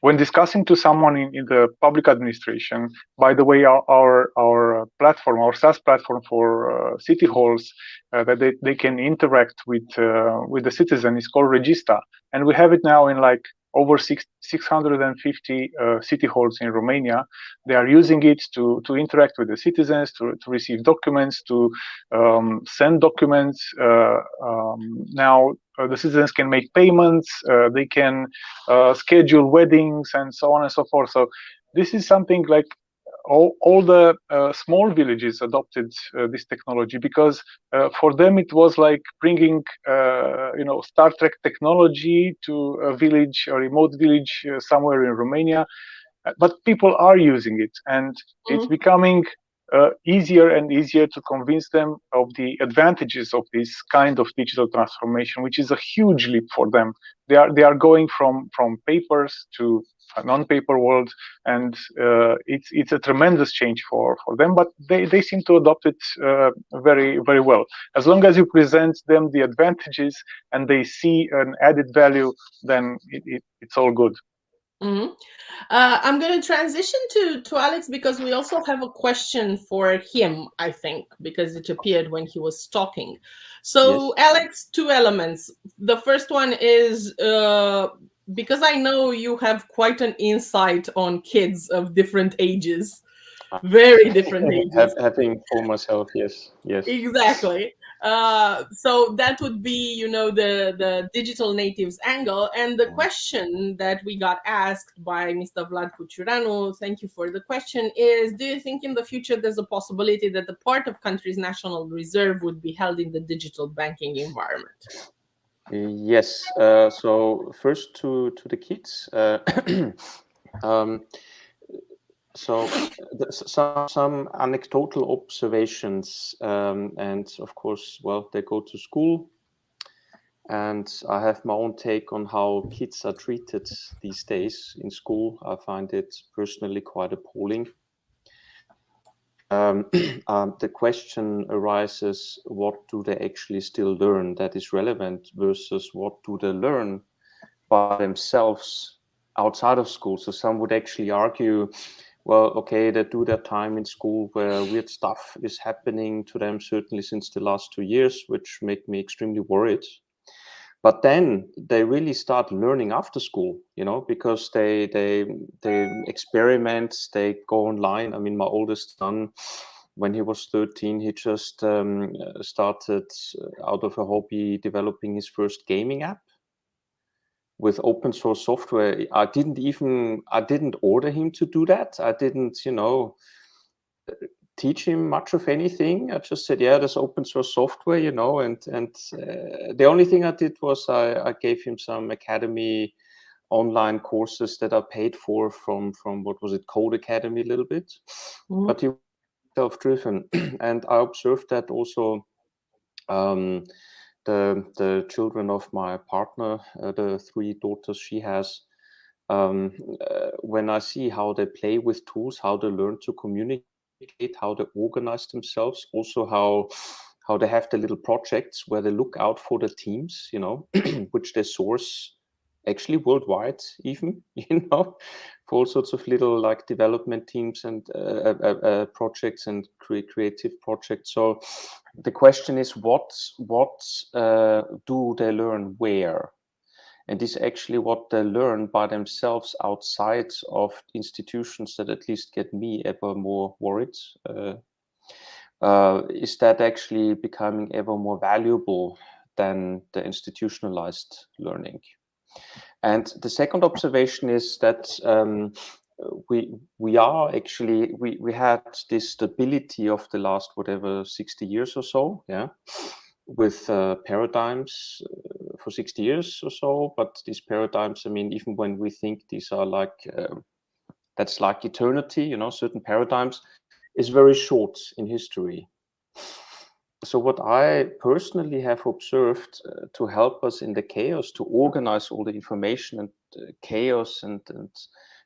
when discussing to someone in the public administration, by the way, our platform, our SaaS platform for city halls, that they can interact with the citizen is called Regista, and we have it now in like over 650 city halls in Romania. They are using it to interact with the citizens, to receive documents, to send documents. Now the citizens can make payments, they can schedule weddings, and so on and so forth. So this is something like all the small villages adopted this technology, because for them it was like bringing Star Trek technology to a village, a remote village somewhere in Romania. But people are using it, and it's becoming easier and easier to convince them of the advantages of this kind of digital transformation, which is a huge leap for them. They are going from papers to a non-paper world, and it's a tremendous change for them. But they seem to adopt it very, very well. As long as you present them the advantages and they see an added value, then it's all good. Mm-hmm. I'm going to transition to Alex, because we also have a question for him, I think, because it appeared when he was talking. So, yes. Alex, two elements. The first one is, because I know you have quite an insight on kids of different ages, very different ages. Having for myself, yes. Exactly. So that would be, you know, the digital natives angle. And the question that we got asked by Mr. Vlad Cuciuranu, thank you for the question, is, do you think in the future there's a possibility that the part of country's national reserve would be held in the digital banking environment? Yes. So first to the kids. So some anecdotal observations, and of course, well, they go to school, and I have my own take on how kids are treated these days in school. I find it personally quite appalling. The question arises, what do they actually still learn that is relevant versus what do they learn by themselves outside of school? So some would actually argue, well, okay, they do their time in school where weird stuff is happening to them, certainly since the last 2 years, which make me extremely worried. But then they really start learning after school, you know, because they experiment, they go online. I mean, my oldest son, when he was 13, he just started out of a hobby developing his first gaming app with open source software. I didn't order him to do that. I didn't, you know, teach him much of anything. I just said, yeah, there's open source software, you know, and the only thing I did was I gave him some academy online courses that I paid for from what was it, Code Academy a little bit, but he was self-driven. And I observed that also the children of my partner, the 3 daughters she has, when I see how they play with tools, how they learn to communicate, how they organize themselves, also how they have the little projects where they look out for the teams, you know, which they source actually worldwide, even, you know, for all sorts of little like development teams and projects and creative projects. So the question is, what do they learn where? And this is actually what they learn by themselves outside of institutions that at least get me ever more worried. Is that actually becoming ever more valuable than the institutionalized learning? And the second observation is that we had this stability of the last, whatever, 60 years or so, yeah, with paradigms for 60 years or so. But these paradigms, I mean, even when we think these are like, that's like eternity, you know, certain paradigms is very short in history. So what I personally have observed to help us in the chaos, to organize all the information and chaos and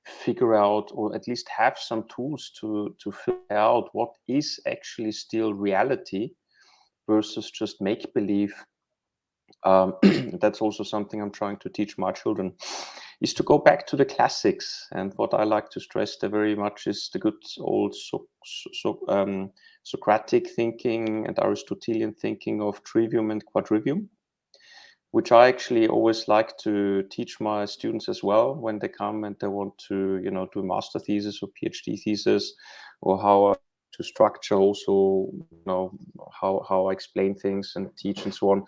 figure out, or at least have some tools to figure out what is actually still reality versus just make-believe. That's also something I'm trying to teach my children, is to go back to the classics. And what I like to stress there very much is the good old Socratic thinking and Aristotelian thinking of trivium and quadrivium, which I actually always like to teach my students as well when they come and they want to, you know, do a master thesis or PhD thesis, or how to structure also, you know, how I explain things and teach and so on.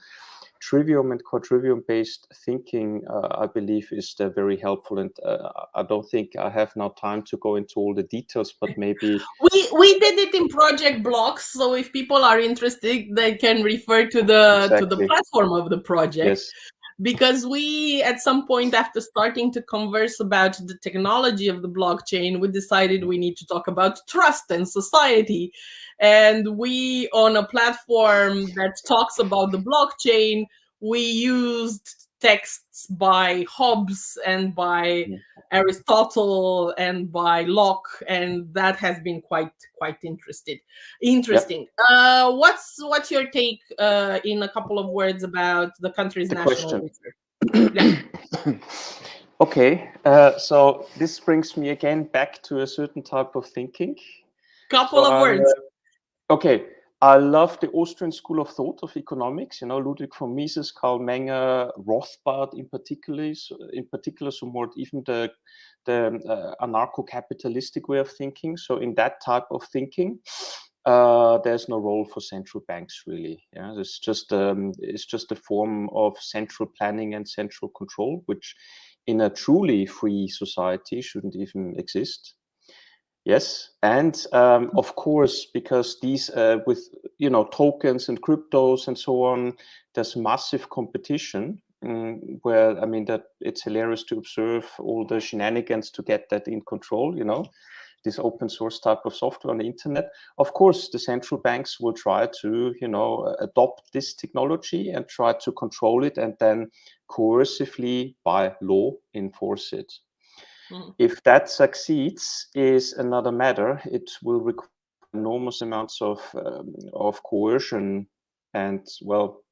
Trivium and quadrivium based thinking, I believe, is very helpful, and I don't think I have now time to go into all the details, but maybe we did it in project blocks, so if people are interested, they can refer to the exactly. to the platform of the project. Yes. because we, at some point after starting to converse about the technology of the blockchain, we decided we need to talk about trust and society. And we, on a platform that talks about the blockchain, we used texts by Hobbes and by Aristotle and by Locke, and that has been quite interesting. Yep. What's your take in a couple of words about the country's national research? Okay, so this brings me again back to a certain type of thinking. Couple of words. Okay, I love the Austrian school of thought of economics. You know, Ludwig von Mises, Karl Menger, Rothbard in particular, so more even the anarcho-capitalistic way of thinking. So in that type of thinking, there's no role for central banks really. Yeah, it's just a form of central planning and central control, which in a truly free society shouldn't even exist. Yes, and of course, because these with tokens and cryptos and so on, there's massive competition. Where I mean that it's hilarious to observe all the shenanigans to get that in control. This open source type of software on the internet. Of course, the central banks will try to adopt this technology and try to control it, and then coercively by law enforce it. If that succeeds is another matter. It will require enormous amounts of coercion and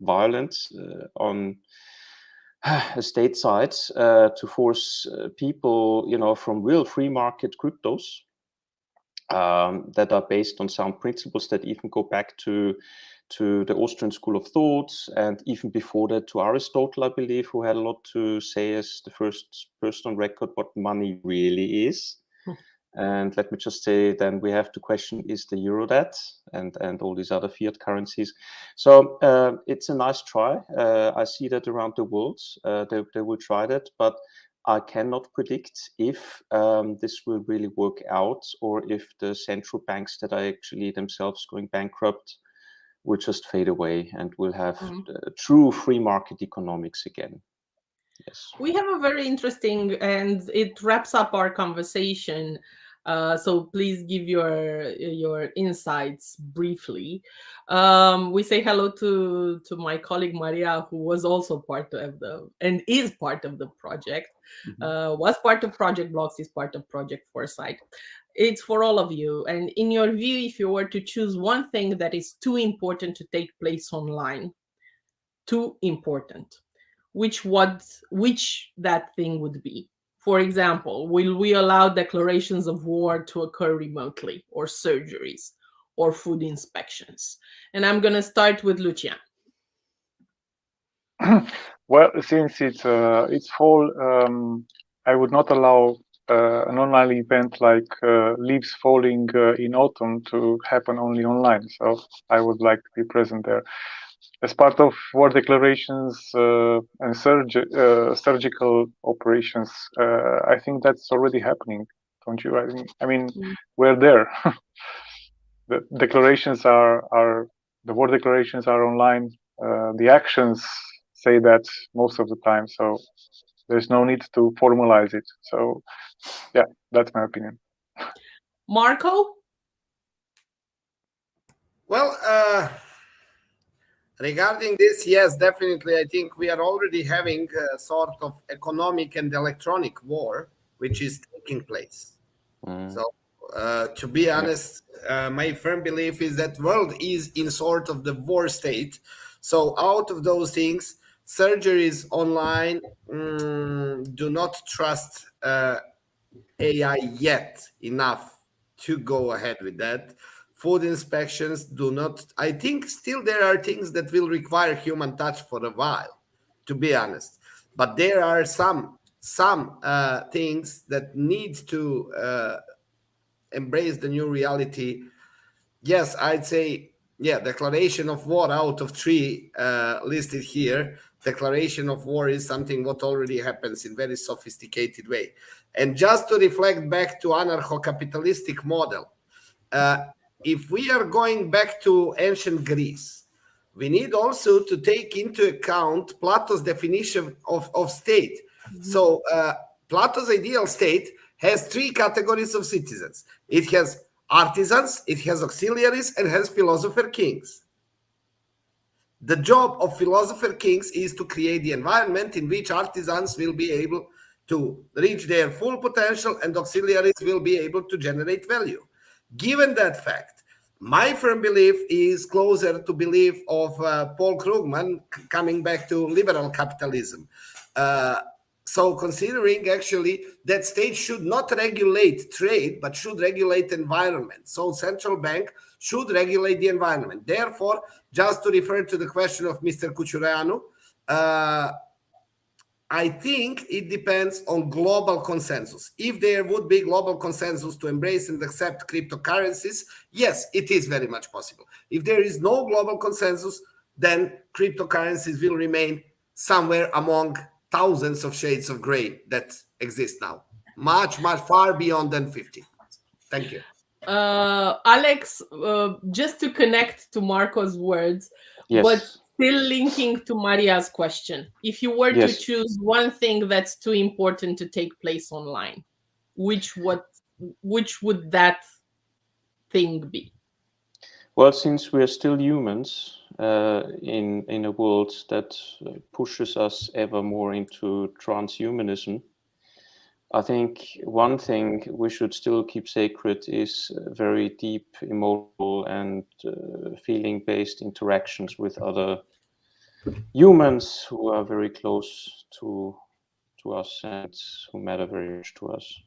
violence on a state side to force people from real free market cryptos that are based on sound principles that even go back to the Austrian school of thought, and even before that to Aristotle, I believe, who had a lot to say as the first person on record what money really is. And let me just say, then we have to question, is the euro that, and all these other fiat currencies. So it's a nice try. I see that around the world. They will try that, but I cannot predict if this will really work out, or if the central banks that are actually themselves going bankrupt will just fade away and we'll have true free market economics again. Yes. We have a very interesting, and it wraps up our conversation. So please give your insights briefly. We say hello to my colleague Maria, who was also part of and is part of the project. Was part of Project Blocks, is part of Project Foresight. It's for all of you. And in your view, if you were to choose one thing that is too important to take place online, too important, which that thing would be? For example, will we allow declarations of war to occur remotely, or surgeries, or food inspections? And I'm going to start with Lucian. Well, since it's fall, I would not allow an online event like leaves falling in autumn to happen only online. So I would like to be present there. As part of war declarations and surgical operations, I think that's already happening, don't you? I mean, we're there. The declarations are the war declarations are online. The actions say that most of the time, so there's no need to formalize it. So, yeah, that's my opinion. Marko? Well, regarding this, yes, definitely. I think we are already having a sort of economic and electronic war, which is taking place. So, to be honest, my firm belief is that world is in sort of the war state. So out of those things, surgeries online, do not trust AI yet enough to go ahead with that. Food inspections do not. I think still there are things that will require human touch for a while, to be honest. But there are some things that need to embrace the new reality. Yes, I'd say, yeah, declaration of war out of 3 listed here. Declaration of war is something what already happens in very sophisticated way. And just to reflect back to anarcho-capitalistic model, if we are going back to ancient Greece, we need also to take into account Plato's definition of state. So Plato's ideal state has three categories of citizens. It has artisans, it has auxiliaries, and has philosopher kings. The job of philosopher kings is to create the environment in which artisans will be able to reach their full potential and auxiliaries will be able to generate value. Given that fact, my firm belief is closer to belief of Paul Krugman, coming back to liberal capitalism. So considering actually that state should not regulate trade, but should regulate environment. So central bank should regulate the environment. Therefore, just to refer to the question of Mr. Cuciureanu, I think it depends on global consensus. If there would be global consensus to embrace and accept cryptocurrencies, yes, it is very much possible. If there is no global consensus, then cryptocurrencies will remain somewhere among thousands of shades of gray that exist now. Much, much far beyond than 50. Thank you. Alex, just to connect to Marko's words, Yes. but still linking to Maria's question, if you were to choose one thing that's too important to take place online, which would that thing be? Well, since we are still humans in a world that pushes us ever more into transhumanism, I think one thing we should still keep sacred is very deep emotional and feeling-based interactions with other humans who are very close to us and who matter very much to us.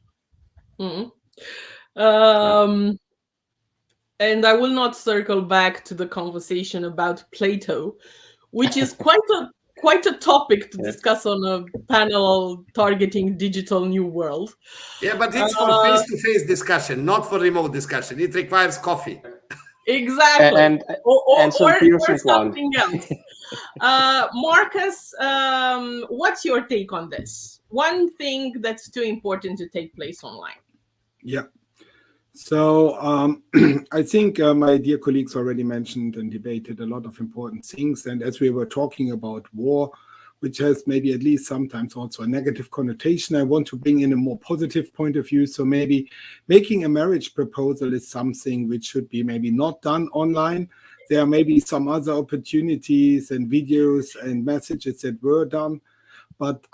And I will not circle back to the conversation about Plato, which is quite a topic to discuss on a panel targeting digital new world. Yeah, but it's for face-to-face discussion, not for remote discussion. It requires coffee. Exactly. And some or something else. Markus, what's your take on this? One thing that's too important to take place online. Yeah. So I think my dear colleagues already mentioned and debated a lot of important things. And as we were talking about war, which has maybe at least sometimes also a negative connotation, I want to bring in a more positive point of view. So maybe making a marriage proposal is something which should be maybe not done online. There may be some other opportunities and videos and messages that were done. But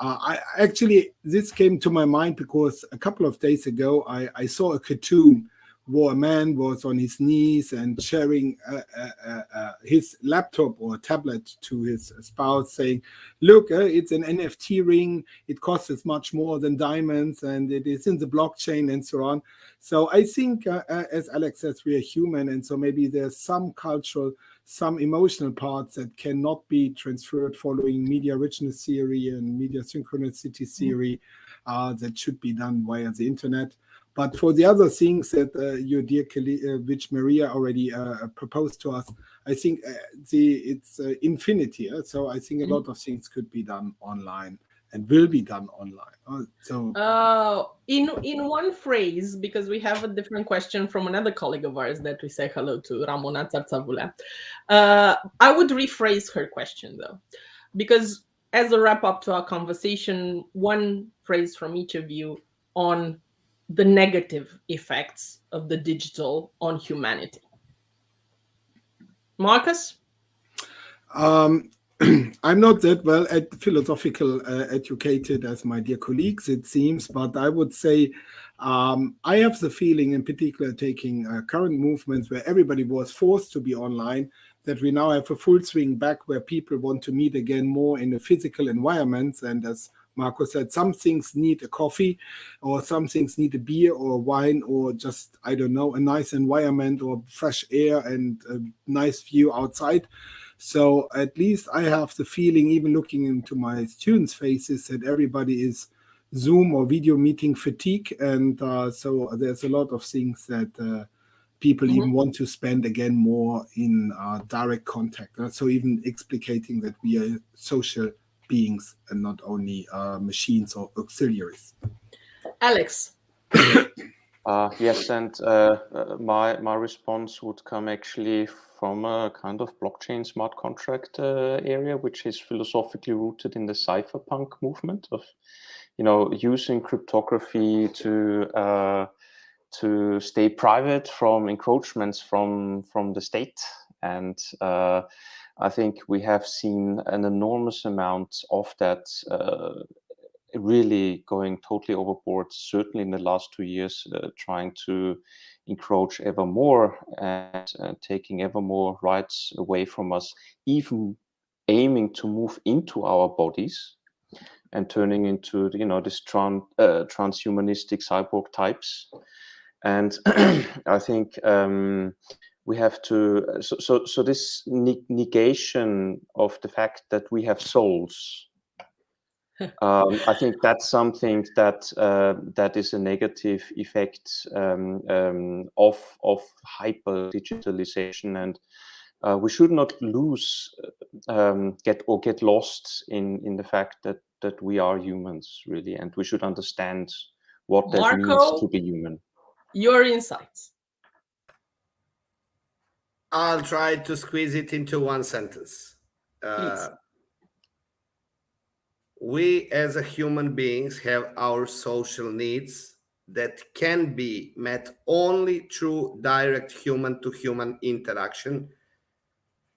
this came to my mind because a couple of days ago, I saw a cartoon where a man was on his knees and sharing his laptop or tablet to his spouse saying, look, it's an NFT ring. It costs as much more than diamonds and it is in the blockchain and so on. So I think, as Alex says, we are human. And so maybe there's some cultural, some emotional parts that cannot be transferred following media richness theory and media synchronicity theory that should be done via the internet. But for the other things that your dear colleague, which Maria already proposed to us, I think it's infinity. So I think a lot of things could be done online and will be done online. In one phrase, because we have a different question from another colleague of ours that we say hello to, Ramona Tsartsavulea. I would rephrase her question though, because as a wrap up to our conversation, one phrase from each of you on the negative effects of the digital on humanity. Markus? I'm not that well philosophical educated as my dear colleagues, it seems, but I would say I have the feeling, in particular taking current movements where everybody was forced to be online, that we now have a full swing back where people want to meet again more in the physical environments. And as Marko said, some things need a coffee, or some things need a beer or wine, or just, I don't know, a nice environment or fresh air and a nice view outside. So at least I have the feeling, even looking into my students' faces, that everybody is Zoom or video meeting fatigue. And so there's a lot of things that people even want to spend again more in direct contact. So even explicating that we are social beings and not only machines or auxiliaries. Alex? Yes, and my response would come actually from a kind of blockchain smart contract area, which is philosophically rooted in the cypherpunk movement of, using cryptography to stay private from encroachments from the state. And I think we have seen an enormous amount of that really going totally overboard, certainly in the last 2 years, trying to encroach ever more and taking ever more rights away from us, even aiming to move into our bodies and turning into, this transhumanistic cyborg types. And I think we have to, so this negation of the fact that we have souls, I think that's something that is a negative effect of hyper digitalization, and we should not get lost in the fact that we are humans, really, and we should understand what that Marko, means to be human. Your insights. I'll try to squeeze it into one sentence. Please. We as a human beings have our social needs that can be met only through direct human-to-human interaction.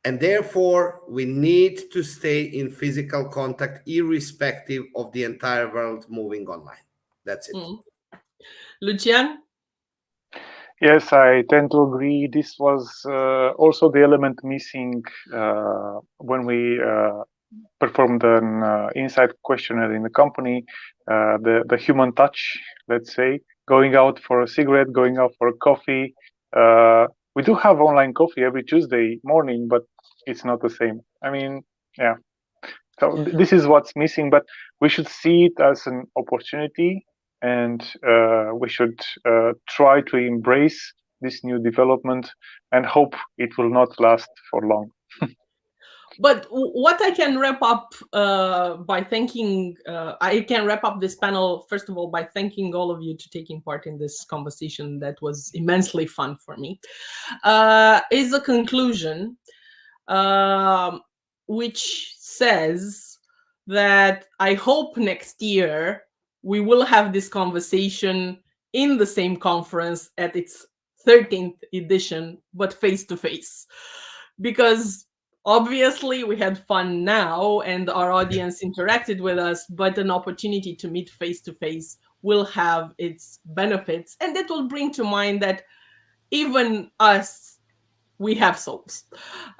And therefore, we need to stay in physical contact irrespective of the entire world moving online. That's it. Lucian? Yes, I tend to agree. This was also the element missing when we performed an insight questionnaire in the company, the human touch, let's say, going out for a cigarette, going out for a coffee. We do have online coffee every Tuesday morning, but it's not the same. I mean, yeah. So this is what's missing, but we should see it as an opportunity, and we should try to embrace this new development and hope it will not last for long. But what I can wrap up by thanking, I can wrap up this panel, first of all, by thanking all of you to taking part in this conversation that was immensely fun for me, is a conclusion which says that I hope next year we will have this conversation in the same conference at its 13th edition, but face-to-face. Because obviously, we had fun now and our audience interacted with us, but an opportunity to meet face-to-face will have its benefits. And that will bring to mind that even us, we have souls.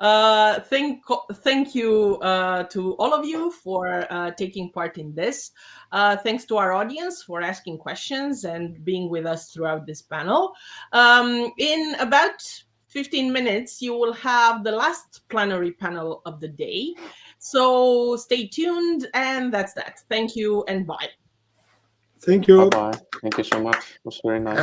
Thank you to all of you for taking part in this. Thanks to our audience for asking questions and being with us throughout this panel. In about 15 minutes, you will have the last plenary panel of the day. So stay tuned, and that's that. Thank you and bye. Thank you. Bye-bye. Thank you so much. It was very nice.